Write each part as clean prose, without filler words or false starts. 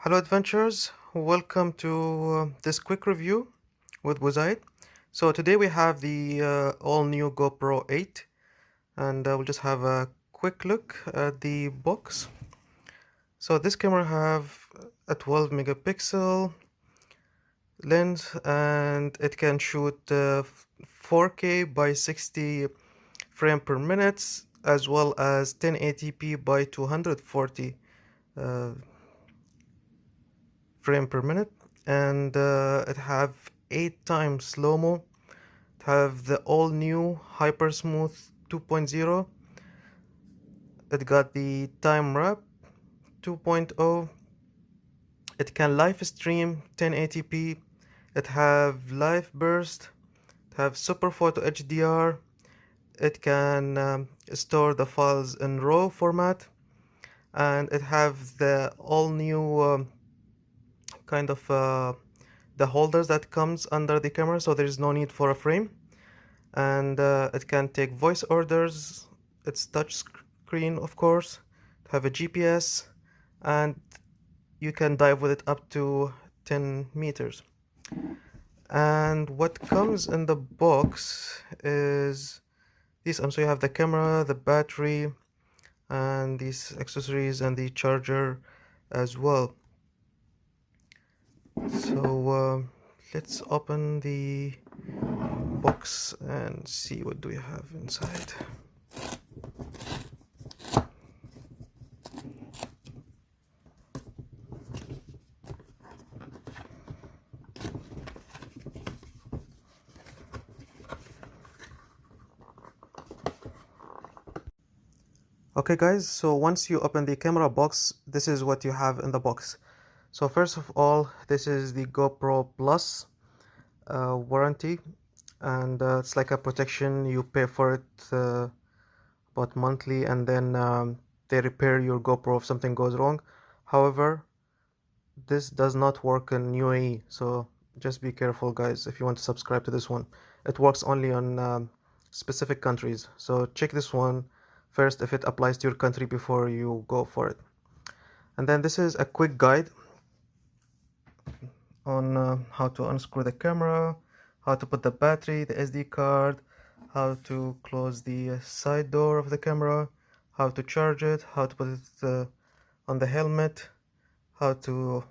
Hello adventurers, welcome to this quick review with Bu Zayed. So today we have the all new GoPro 8 and we'll just have a quick look at the box. So this camera have a 12 megapixel lens and it can shoot 4K by 60 frame per minute as well as 1080p by 240 uh, frame per minute, and it have 8 times slow-mo. It have the all new hyper smooth 2.0. It got the time wrap 2.0. It can live stream 1080p. It have live burst. It have super photo HDR. It can store the files in RAW format, and it have the all new kind of the holders that comes under the camera, so there is no need for a frame. And it can take voice orders. It's touch screen, of course. Have a GPS, and you can dive with it up to 10 meters. And what comes in the box is this. So you have the camera, the battery, and these accessories and the charger as well. So let's open the box and see what do we have inside. Okay guys, so once you open the camera box, this is what you have in the box. So first of all, this is the GoPro Plus warranty, and it's like a protection. You pay for it about monthly, and then they repair your GoPro if something goes wrong. However, this does not work in UAE, so just be careful guys if you want to subscribe to this one. It works only on specific countries, so check this one first if it applies to your country before you go for it. And then this is a quick guide on how to unscrew the camera, how to put the battery, the SD card, how to close the side door of the camera, how to charge it, how to put it on the helmet, how to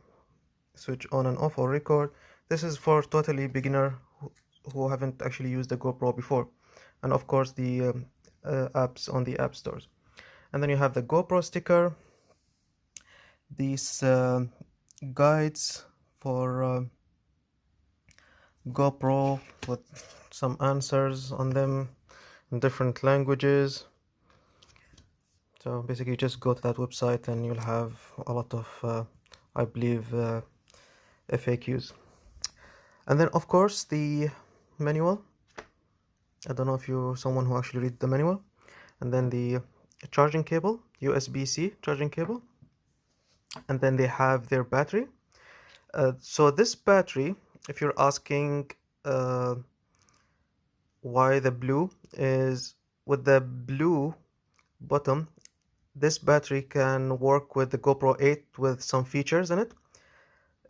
switch on and off or record. This is for totally beginner who haven't actually used the GoPro before. And of course the apps on the app stores. And then you have the GoPro sticker, these guides for GoPro with some answers on them in different languages. So basically just go to that website and you'll have a lot of I believe FAQs. And then of course the manual. I don't know if you're someone who actually read the manual. And then the charging cable, USB-C charging cable. And then they have their battery. So this battery, if you're asking why the blue, is with the blue bottom, this battery can work with the GoPro 8 with some features in it.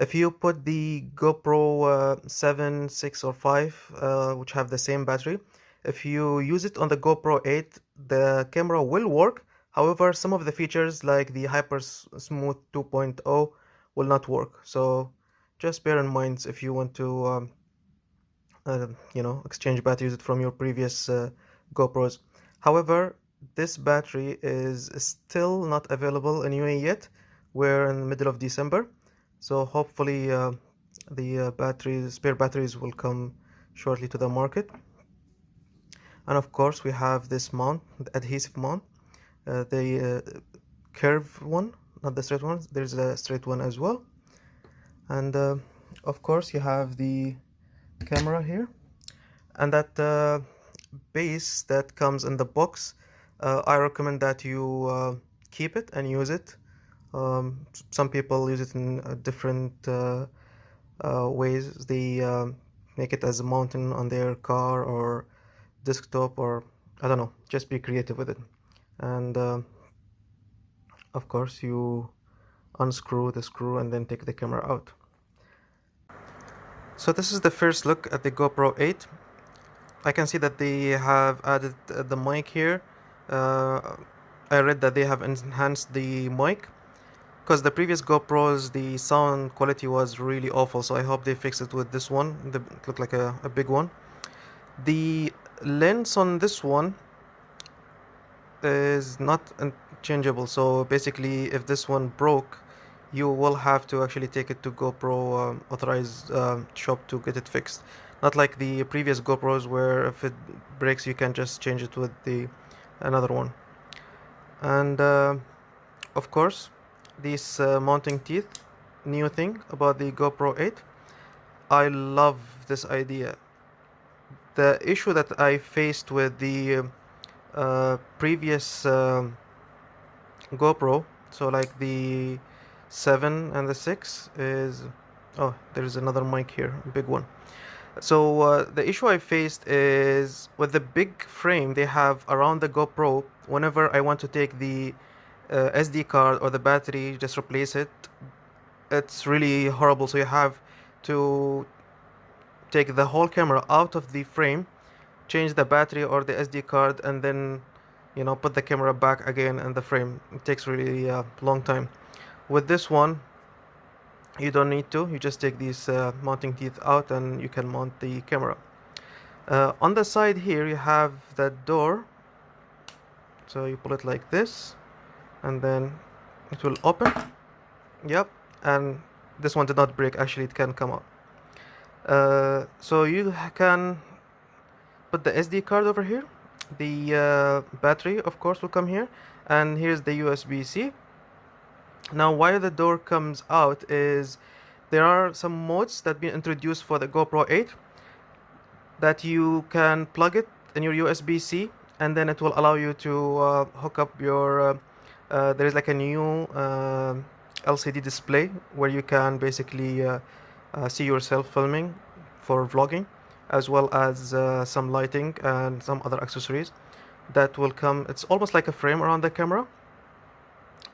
If you put the GoPro 7, 6 or 5 which have the same battery, if you use it on the GoPro 8, the camera will work. However, some of the features like the Hyper Smooth 2.0 will not work. So just bear in mind if you want to exchange batteries from your previous GoPros. However, this battery is still not available in UAE yet. We're in the middle of December, so hopefully the spare batteries will come shortly to the market. And of course we have this mount, the adhesive mount, the curved one, not the straight one. There's a straight one as well. And of course you have the camera here, and that base that comes in the box, I recommend that you keep it and use it. Some people use it in different ways. They make it as a mountain on their car or desktop, or I don't know, just be creative with it. And of course you unscrew the screw and then take the camera out. So this is the first look at the GoPro 8. I can see that they have added the mic here. I read that they have enhanced the mic, because the previous GoPros, the sound quality was really awful, so I hope they fix it with this one. It looked like a big one. The lens on this one is not changeable, so basically if this one broke, you will have to actually take it to GoPro authorized shop to get it fixed. Not like the previous GoPros where if it breaks you can just change it with the another one. And of course, these mounting teeth, new thing about the GoPro 8. I love this idea. The issue that I faced with the previous GoPro, so like the 7 and the 6 is, oh, there's another mic here, a big one. So the issue I faced is with the big frame they have around the GoPro. Whenever I want to take the SD card or the battery, just replace it, it's really horrible. So you have to take the whole camera out of the frame, change the battery or the SD card, and then put the camera back again in the frame. It takes really a long time. With this one you don't need to. You just take these mounting teeth out and you can mount the camera. On the side here you have that door, so you pull it like this and then it will open. Yep, and this one did not break, actually it can come out. So you can put the SD card over here. The battery of course will come here, and here's the USB-C. Now why the door comes out is there are some modes that been introduced for the GoPro 8 that you can plug it in your USB-C and then it will allow you to hook up your there is like a new LCD display where you can basically see yourself filming for vlogging, as well as some lighting and some other accessories that will come. It's almost like a frame around the camera,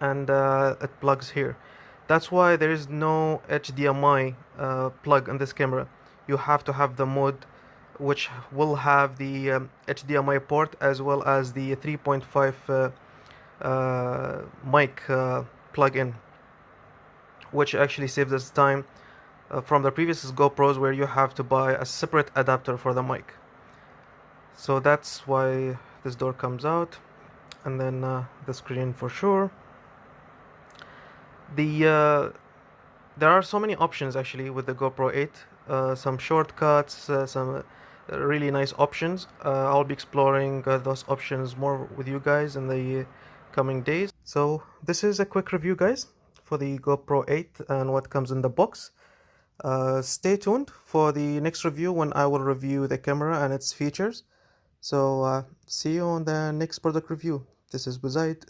and it plugs here. That's why there is no HDMI plug in this camera. You have to have the mode which will have the HDMI port as well as the 3.5 mic plug-in, which actually saves us time from the previous GoPros where you have to buy a separate adapter for the mic. So that's why this door comes out, and then the screen for sure. There are so many options actually with the GoPro 8, some shortcuts, some really nice options. I'll be exploring those options more with you guys in the coming days. So this is a quick review, guys, for the GoPro 8 and what comes in the box. Stay tuned for the next review when I will review the camera and its features. So see you on the next product review. This is Bu Zayed.